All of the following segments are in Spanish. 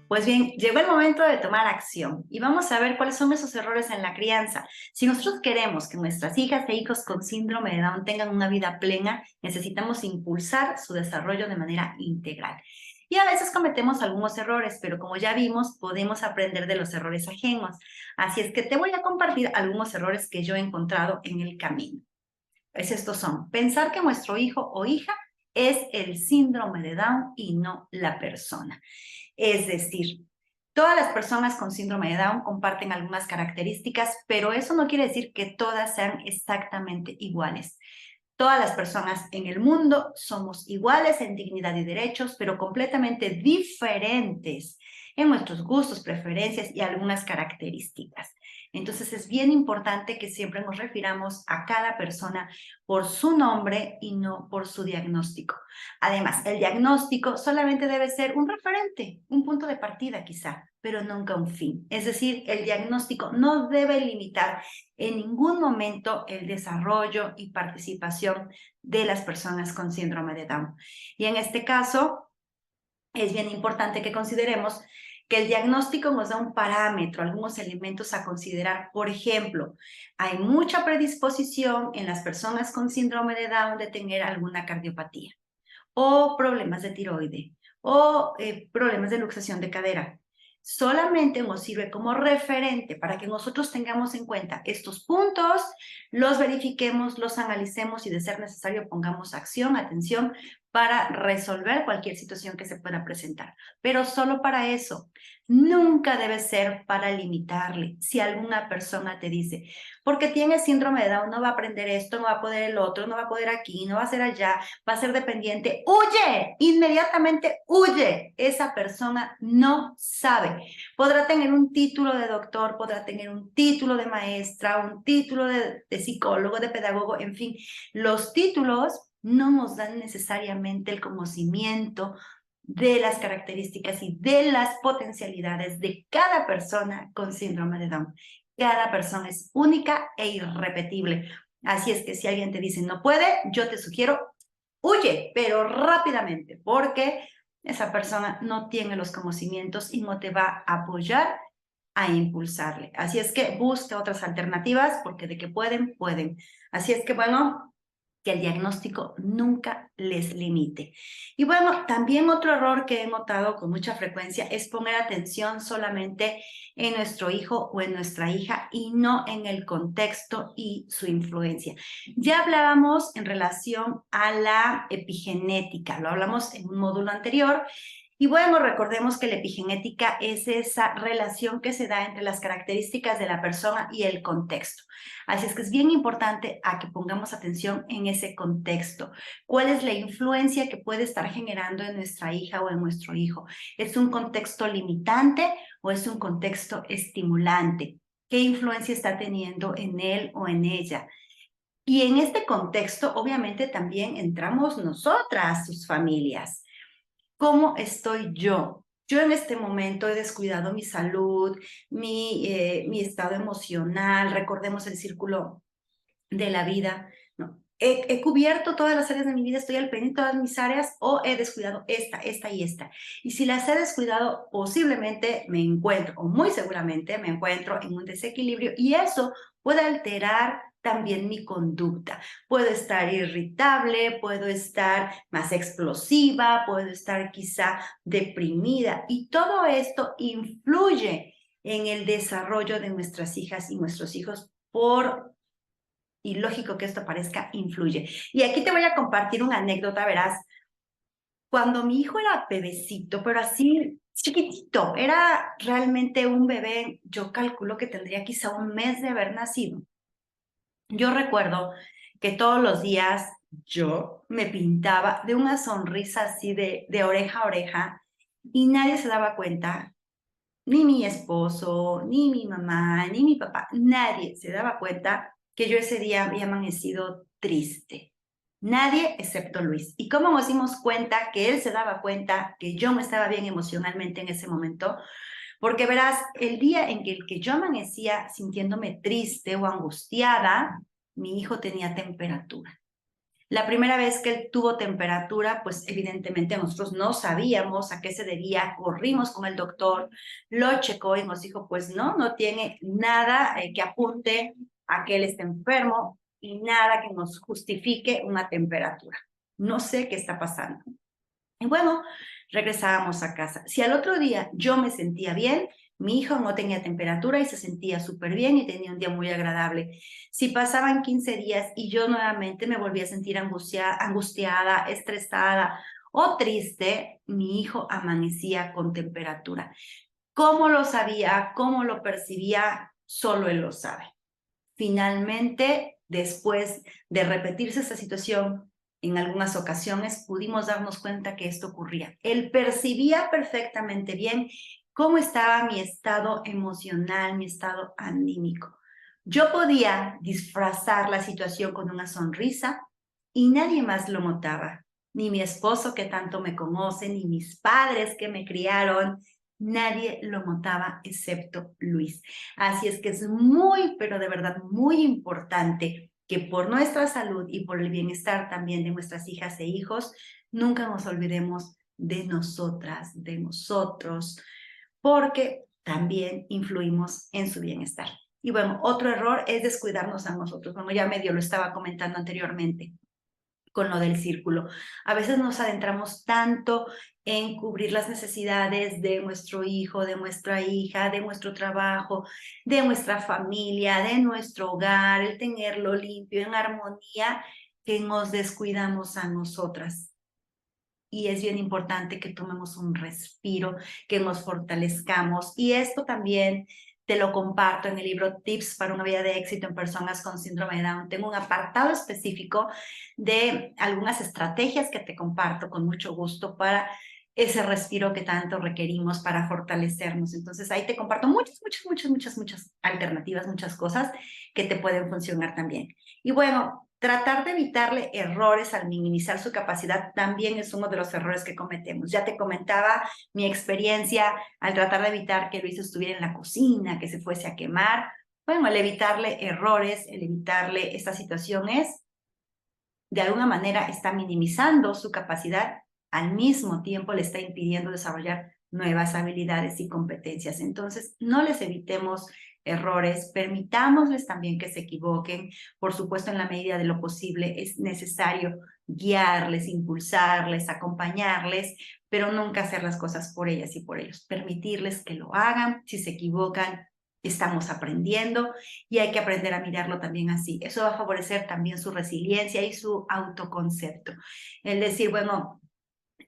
Pues bien, llegó el momento de tomar acción y vamos a ver cuáles son esos errores en la crianza. Si nosotros queremos que nuestras hijas e hijos con síndrome de Down tengan una vida plena, necesitamos impulsar su desarrollo de manera integral. Y a veces cometemos algunos errores, pero como ya vimos, podemos aprender de los errores ajenos. Así es que te voy a compartir algunos errores que yo he encontrado en el camino. Estos son: pensar que nuestro hijo o hija es el síndrome de Down y no la persona. Es decir, todas las personas con síndrome de Down comparten algunas características, pero eso no quiere decir que todas sean exactamente iguales. Todas las personas en el mundo somos iguales en dignidad y derechos, pero completamente diferentes en nuestros gustos, preferencias y algunas características. Entonces es bien importante que siempre nos refiramos a cada persona por su nombre y no por su diagnóstico. Además, el diagnóstico solamente debe ser un referente, un punto de partida quizá, pero nunca un fin. Es decir, el diagnóstico no debe limitar en ningún momento el desarrollo y participación de las personas con síndrome de Down. Y en este caso, es bien importante que consideremos que el diagnóstico nos da un parámetro, algunos elementos a considerar. Por ejemplo, hay mucha predisposición en las personas con síndrome de Down de tener alguna cardiopatía, o problemas de tiroide, o problemas de luxación de cadera. Solamente nos sirve como referente para que nosotros tengamos en cuenta estos puntos, los verifiquemos, los analicemos y de ser necesario pongamos acción, atención, para resolver cualquier situación que se pueda presentar. Pero solo para eso. Nunca debe ser para limitarle. Si alguna persona te dice, porque tiene síndrome de Down, no va a aprender esto, no va a poder el otro, no va a poder aquí, no va a ser allá, va a ser dependiente, huye, inmediatamente huye. Esa persona no sabe. Podrá tener un título de doctor, podrá tener un título de maestra, un título de psicólogo, de pedagogo, en fin, los títulos no nos dan necesariamente el conocimiento de las características y de las potencialidades de cada persona con síndrome de Down. Cada persona es única e irrepetible. Así es que si alguien te dice no puede, yo te sugiero huye, pero rápidamente, porque esa persona no tiene los conocimientos y no te va a apoyar a impulsarle. Así es que busca otras alternativas, porque de que pueden, pueden. Así es que bueno, que el diagnóstico nunca les limite. Y bueno, también otro error que he notado con mucha frecuencia es poner atención solamente en nuestro hijo o en nuestra hija y no en el contexto y su influencia. Ya hablábamos en relación a la epigenética, lo hablamos en un módulo anterior. Y bueno, recordemos que la epigenética es esa relación que se da entre las características de la persona y el contexto. Así es que es bien importante a que pongamos atención en ese contexto. ¿Cuál es la influencia que puede estar generando en nuestra hija o en nuestro hijo? ¿Es un contexto limitante o es un contexto estimulante? ¿Qué influencia está teniendo en él o en ella? Y en este contexto, obviamente, también entramos nosotras, sus familias. ¿Cómo estoy yo? Yo en este momento he descuidado mi salud, mi estado emocional, recordemos el círculo de la vida, ¿no? He cubierto todas las áreas de mi vida, estoy al pendiente de todas mis áreas, o he descuidado esta y esta. Y si las he descuidado, posiblemente me encuentro, o muy seguramente me encuentro en un desequilibrio, y eso puede alterar también mi conducta. Puedo estar irritable, puedo estar más explosiva, puedo estar quizá deprimida, y todo esto influye en el desarrollo de nuestras hijas y nuestros hijos y lógico que esto parezca, influye. Y aquí te voy a compartir una anécdota, verás. Cuando mi hijo era bebecito, pero así chiquitito, era realmente un bebé, yo calculo que tendría quizá un mes de haber nacido. Yo recuerdo que todos los días yo me pintaba de una sonrisa así de oreja a oreja y nadie se daba cuenta, ni mi esposo, ni mi mamá, ni mi papá, nadie se daba cuenta que yo ese día había amanecido triste. Nadie excepto Luis. ¿Y cómo nos dimos cuenta que él se daba cuenta que yo no estaba bien emocionalmente en ese momento? Porque verás, el día en que yo amanecía sintiéndome triste o angustiada, mi hijo tenía temperatura. La primera vez que él tuvo temperatura, pues evidentemente nosotros no sabíamos a qué se debía, corrimos con el doctor, lo checó y nos dijo, pues no tiene nada que apunte a que él esté enfermo y nada que nos justifique una temperatura. No sé qué está pasando. Y bueno, regresábamos a casa. Si al otro día yo me sentía bien, mi hijo no tenía temperatura y se sentía súper bien y tenía un día muy agradable. Si pasaban 15 días y yo nuevamente me volvía a sentir angustiada, estresada o triste, mi hijo amanecía con temperatura. ¿Cómo lo sabía? ¿Cómo lo percibía? Solo él lo sabe. Finalmente, después de repetirse esta situación, en algunas ocasiones pudimos darnos cuenta que esto ocurría. Él percibía perfectamente bien cómo estaba mi estado emocional, mi estado anímico. Yo podía disfrazar la situación con una sonrisa y nadie más lo notaba. Ni mi esposo que tanto me conoce, ni mis padres que me criaron, nadie lo notaba excepto Luis. Así es que es muy, pero de verdad muy importante que por nuestra salud y por el bienestar también de nuestras hijas e hijos, nunca nos olvidemos de nosotras, de nosotros, porque también influimos en su bienestar. Y bueno, otro error es descuidarnos a nosotros, como ya medio lo estaba comentando anteriormente con lo del círculo. A veces nos adentramos tanto en cubrir las necesidades de nuestro hijo, de nuestra hija, de nuestro trabajo, de nuestra familia, de nuestro hogar, el tenerlo limpio, en armonía, que nos descuidamos a nosotras. Y es bien importante que tomemos un respiro, que nos fortalezcamos. Y esto también te lo comparto en el libro Tips para una vida de éxito en personas con síndrome de Down. Tengo un apartado específico de algunas estrategias que te comparto con mucho gusto para ese respiro que tanto requerimos para fortalecernos. Entonces ahí te comparto muchas alternativas, muchas cosas que te pueden funcionar también. Y bueno, tratar de evitarle errores al minimizar su capacidad también es uno de los errores que cometemos. Ya te comentaba mi experiencia al tratar de evitar que Luis estuviera en la cocina, que se fuese a quemar. Bueno, el evitarle errores, el evitarle estas situaciones, de alguna manera está minimizando su capacidad, al mismo tiempo le está impidiendo desarrollar nuevas habilidades y competencias. Entonces, no les evitemos errores, permitámosles también que se equivoquen. Por supuesto, en la medida de lo posible es necesario guiarles, impulsarles, acompañarles, pero nunca hacer las cosas por ellas y por ellos. Permitirles que lo hagan. Si se equivocan, estamos aprendiendo y hay que aprender a mirarlo también así. Eso va a favorecer también su resiliencia y su autoconcepto. El decir, bueno,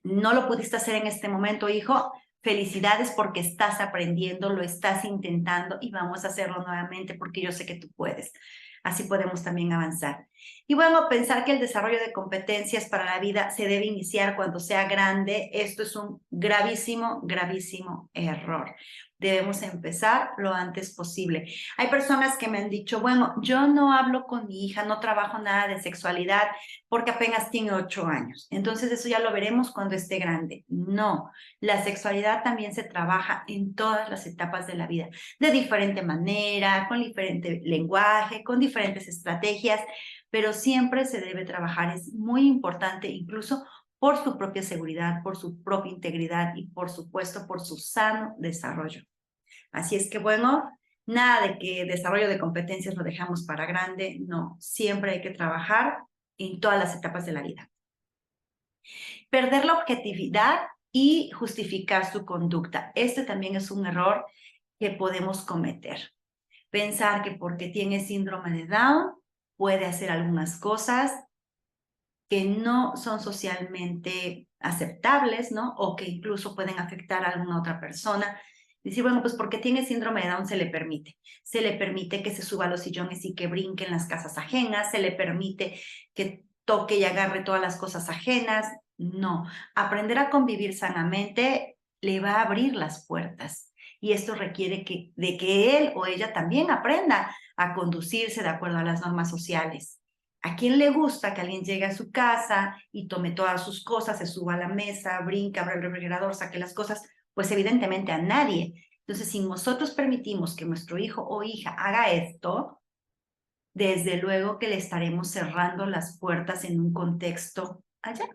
no lo pudiste hacer en este momento, hijo, felicidades porque estás aprendiendo, lo estás intentando y vamos a hacerlo nuevamente porque yo sé que tú puedes. Así podemos también avanzar. Y bueno, pensar que el desarrollo de competencias para la vida se debe iniciar cuando sea grande, esto es un gravísimo error. Debemos empezar lo antes posible. Hay personas que me han dicho, bueno, yo no hablo con mi hija, no trabajo nada de sexualidad porque apenas tiene 8 años. Entonces eso ya lo veremos cuando esté grande. No, la sexualidad también se trabaja en todas las etapas de la vida, de diferente manera, con diferente lenguaje, con diferentes estrategias, pero siempre se debe trabajar. Es muy importante incluso por su propia seguridad, por su propia integridad y por supuesto por su sano desarrollo. Así es que bueno, nada de que desarrollo de competencias lo dejamos para grande, no, siempre hay que trabajar en todas las etapas de la vida. Perder la objetividad y justificar su conducta. Este también es un error que podemos cometer. Pensar que porque tiene síndrome de Down puede hacer algunas cosas que no son socialmente aceptables, ¿no? O que incluso pueden afectar a alguna otra persona. Decir, bueno, pues porque tiene síndrome de Down se le permite. Se le permite que se suba a los sillones y que brinque en las casas ajenas, se le permite que toque y agarre todas las cosas ajenas. No, aprender a convivir sanamente le va a abrir las puertas. Y esto requiere de que él o ella también aprenda a conducirse de acuerdo a las normas sociales. ¿A quién le gusta que alguien llegue a su casa y tome todas sus cosas, se suba a la mesa, brinca, abra el refrigerador, saque las cosas? Pues evidentemente a nadie. Entonces, si nosotros permitimos que nuestro hijo o hija haga esto, desde luego que le estaremos cerrando las puertas en un contexto allá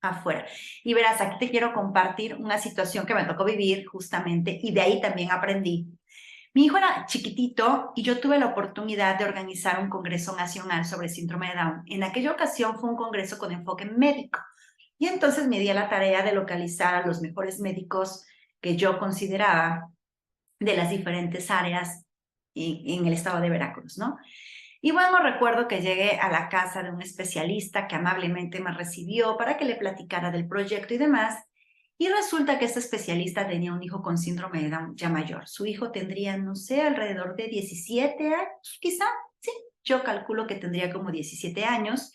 afuera. Y verás, aquí te quiero compartir una situación que me tocó vivir justamente y de ahí también aprendí. Mi hijo era chiquitito y yo tuve la oportunidad de organizar un congreso nacional sobre síndrome de Down. En aquella ocasión fue un congreso con enfoque médico y entonces me di a la tarea de localizar a los mejores médicos que yo consideraba de las diferentes áreas en el estado de Veracruz, ¿no? Y bueno, recuerdo que llegué a la casa de un especialista que amablemente me recibió para que le platicara del proyecto y demás. Y resulta que este especialista tenía un hijo con síndrome de Down ya mayor. Su hijo tendría, no sé, alrededor de 17 años, quizá. Sí, yo calculo que tendría como 17 años.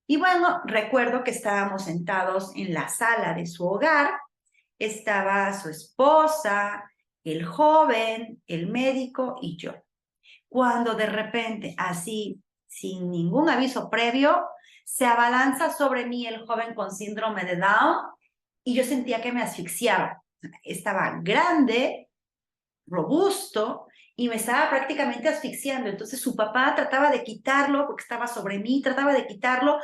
Y bueno, recuerdo que estábamos sentados en la sala de su hogar. Estaba su esposa, el joven, el médico y yo, cuando de repente, así, sin ningún aviso previo, se abalanza sobre mí el joven con síndrome de Down y yo sentía que me asfixiaba. Estaba grande, robusto y me estaba prácticamente asfixiando. Entonces su papá trataba de quitarlo porque estaba sobre mí, trataba de quitarlo.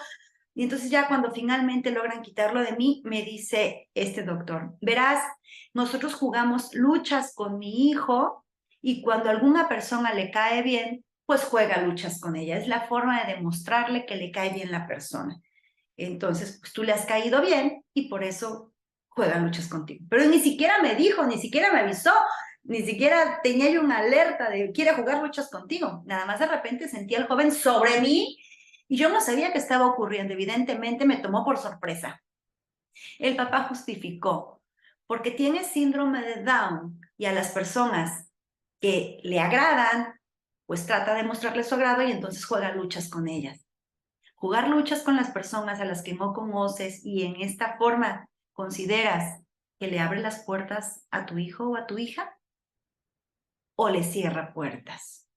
Y entonces ya cuando finalmente logran quitarlo de mí, me dice este doctor, verás, nosotros jugamos luchas con mi hijo y cuando a alguna persona le cae bien, pues juega luchas con ella. Es la forma de demostrarle que le cae bien la persona. Entonces, pues tú le has caído bien y por eso juega luchas contigo. Pero ni siquiera me dijo, ni siquiera me avisó, ni siquiera tenía yo una alerta de quiere jugar luchas contigo. Nada más de repente sentía al joven sobre mí y yo no sabía qué estaba ocurriendo. Evidentemente me tomó por sorpresa. El papá justificó, porque tiene síndrome de Down y a las personas que le agradan, pues trata de mostrarles su agrado y entonces juega luchas con ellas. Jugar luchas con las personas a las que no conoces y en esta forma consideras que le abre las puertas a tu hijo o a tu hija o le cierra puertas.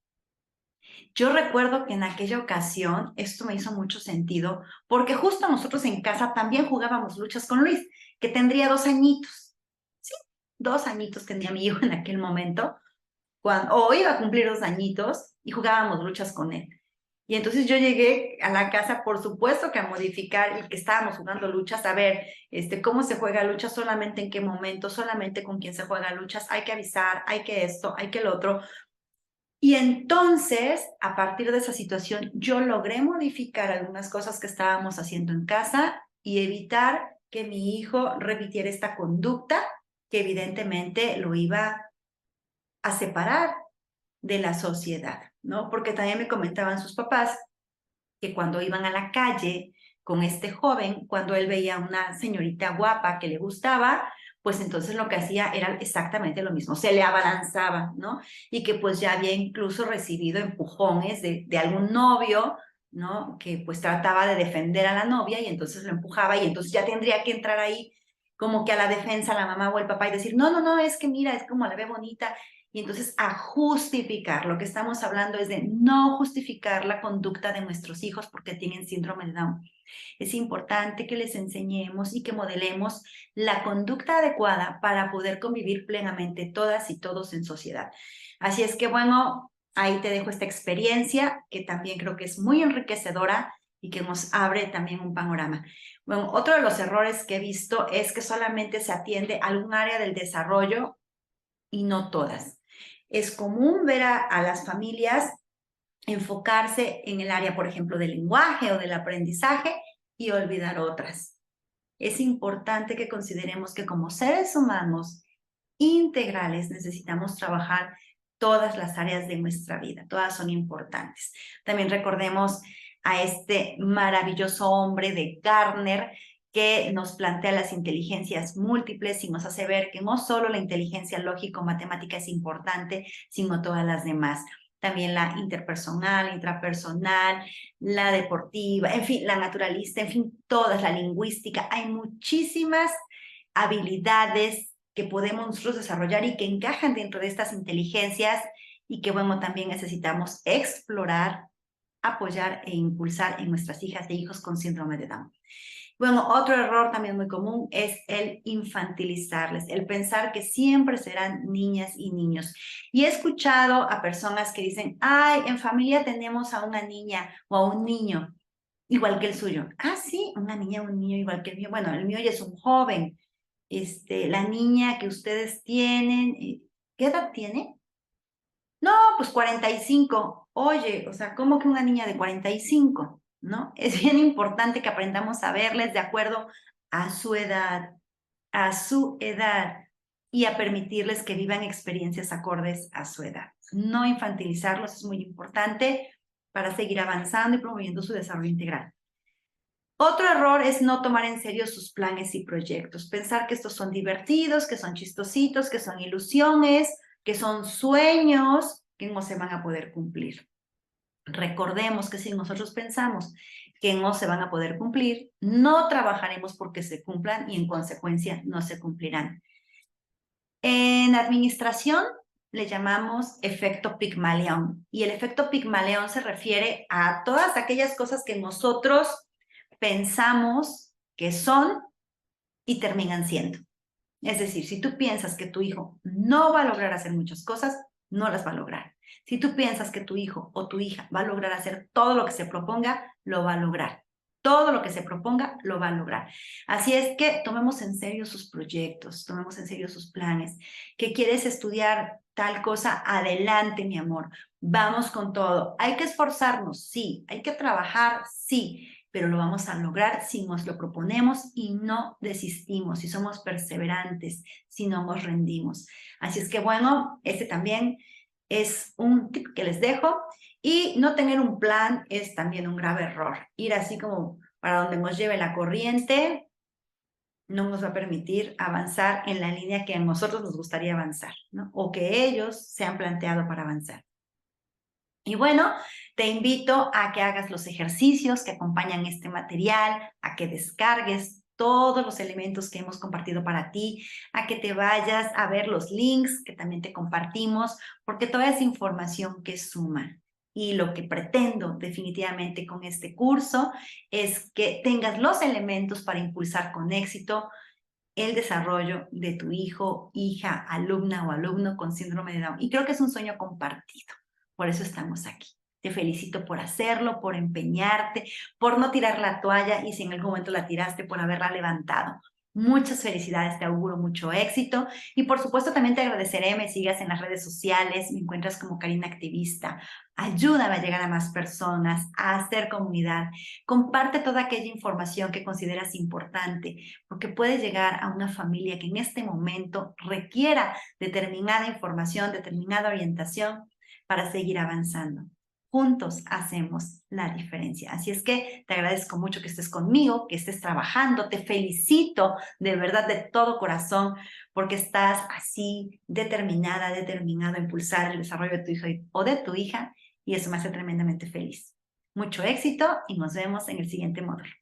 Yo recuerdo que en aquella ocasión esto me hizo mucho sentido porque justo nosotros en casa también jugábamos luchas con Luis, que tendría 2 añitos. Sí, 2 añitos tenía mi hijo en aquel momento, o iba a cumplir 2 añitos y jugábamos luchas con él. Y entonces yo llegué a la casa, por supuesto que a modificar el que estábamos jugando luchas, a ver cómo se juega luchas, solamente en qué momento, solamente con quién se juega luchas, hay que avisar, hay que esto, hay que lo otro. Y entonces, a partir de esa situación, yo logré modificar algunas cosas que estábamos haciendo en casa y evitar que mi hijo repitiera esta conducta que evidentemente lo iba a separar de la sociedad, ¿no? Porque también me comentaban sus papás que cuando iban a la calle con este joven, cuando él veía a una señorita guapa que le gustaba, pues entonces lo que hacía era exactamente lo mismo, se le abalanzaba, ¿no? Y que pues ya había incluso recibido empujones de algún novio, ¿no? Que pues trataba de defender a la novia y entonces lo empujaba y entonces ya tendría que entrar ahí como que a la defensa la mamá o el papá y decir, no, no, no, es que mira, es como la ve bonita, y entonces a justificar. Lo que estamos hablando es de no justificar la conducta de nuestros hijos porque tienen síndrome de Down. Es importante que les enseñemos y que modelemos la conducta adecuada para poder convivir plenamente todas y todos en sociedad. Así es que bueno, ahí te dejo esta experiencia que también creo que es muy enriquecedora y que nos abre también un panorama. Bueno, otro de los errores que he visto es que solamente se atiende a algún área del desarrollo y no todas. Es común ver a las familias enfocarse en el área, por ejemplo, del lenguaje o del aprendizaje y olvidar otras. Es importante que consideremos que como seres humanos integrales necesitamos trabajar todas las áreas de nuestra vida, todas son importantes. También recordemos a este maravilloso hombre de Gardner que nos plantea las inteligencias múltiples y nos hace ver que no solo la inteligencia lógico-matemática es importante, sino todas las demás. También la interpersonal, intrapersonal, la deportiva, en fin, la naturalista, en fin, todas, la lingüística. Hay muchísimas habilidades que podemos nosotros desarrollar y que encajan dentro de estas inteligencias y que, bueno, también necesitamos explorar, apoyar e impulsar en nuestras hijas e hijos con síndrome de Down. Bueno, otro error también muy común es el infantilizarles, el pensar que siempre serán niñas y niños. Y he escuchado a personas que dicen, ay, en familia tenemos a una niña o a un niño igual que el suyo. Ah, sí, una niña o un niño igual que el mío. Bueno, el mío ya es un joven. La niña que ustedes tienen, ¿qué edad tiene? No, pues 45. Oye, o sea, ¿cómo que una niña de 45? ¿No? Es bien importante que aprendamos a verles de acuerdo a su edad y a permitirles que vivan experiencias acordes a su edad. No infantilizarlos es muy importante para seguir avanzando y promoviendo su desarrollo integral. Otro error es no tomar en serio sus planes y proyectos, pensar que estos son divertidos, que son chistositos, que son ilusiones, que son sueños que no se van a poder cumplir. Recordemos que si nosotros pensamos que no se van a poder cumplir, no trabajaremos porque se cumplan y en consecuencia no se cumplirán. En administración le llamamos efecto Pigmalión y el efecto Pigmalión se refiere a todas aquellas cosas que nosotros pensamos que son y terminan siendo. Es decir, si tú piensas que tu hijo no va a lograr hacer muchas cosas, no las va a lograr. Si tú piensas que tu hijo o tu hija va a lograr hacer todo lo que se proponga, lo va a lograr. Todo lo que se proponga, lo va a lograr. Así es que tomemos en serio sus proyectos, tomemos en serio sus planes. ¿Que quieres estudiar tal cosa? Adelante, mi amor. Vamos con todo. Hay que esforzarnos, sí. Hay que trabajar, sí, pero lo vamos a lograr si nos lo proponemos y no desistimos, si somos perseverantes, si no nos rendimos. Así es que bueno, este también es un tip que les dejo. Y no tener un plan es también un grave error. Ir así como para donde nos lleve la corriente no nos va a permitir avanzar en la línea que a nosotros nos gustaría avanzar, ¿no? O que ellos se han planteado para avanzar. Y bueno, te invito a que hagas los ejercicios que acompañan este material, a que descargues todos los elementos que hemos compartido para ti, a que te vayas a ver los links que también te compartimos, porque toda esa información que suma. Y lo que pretendo definitivamente con este curso es que tengas los elementos para impulsar con éxito el desarrollo de tu hijo, hija, alumna o alumno con síndrome de Down. Y creo que es un sueño compartido. Por eso estamos aquí. Te felicito por hacerlo, por empeñarte, por no tirar la toalla y si en algún momento la tiraste, por haberla levantado. Muchas felicidades, te auguro mucho éxito y por supuesto también te agradeceré, me sigas en las redes sociales, me encuentras como Karina Activista. Ayúdame a llegar a más personas, a hacer comunidad. Comparte toda aquella información que consideras importante, porque puede llegar a una familia que en este momento requiera determinada información, determinada orientación para seguir avanzando. Juntos hacemos la diferencia. Así es que te agradezco mucho que estés conmigo, que estés trabajando. Te felicito de verdad de todo corazón porque estás así determinada, determinado a impulsar el desarrollo de tu hijo o de tu hija y eso me hace tremendamente feliz. Mucho éxito y nos vemos en el siguiente módulo.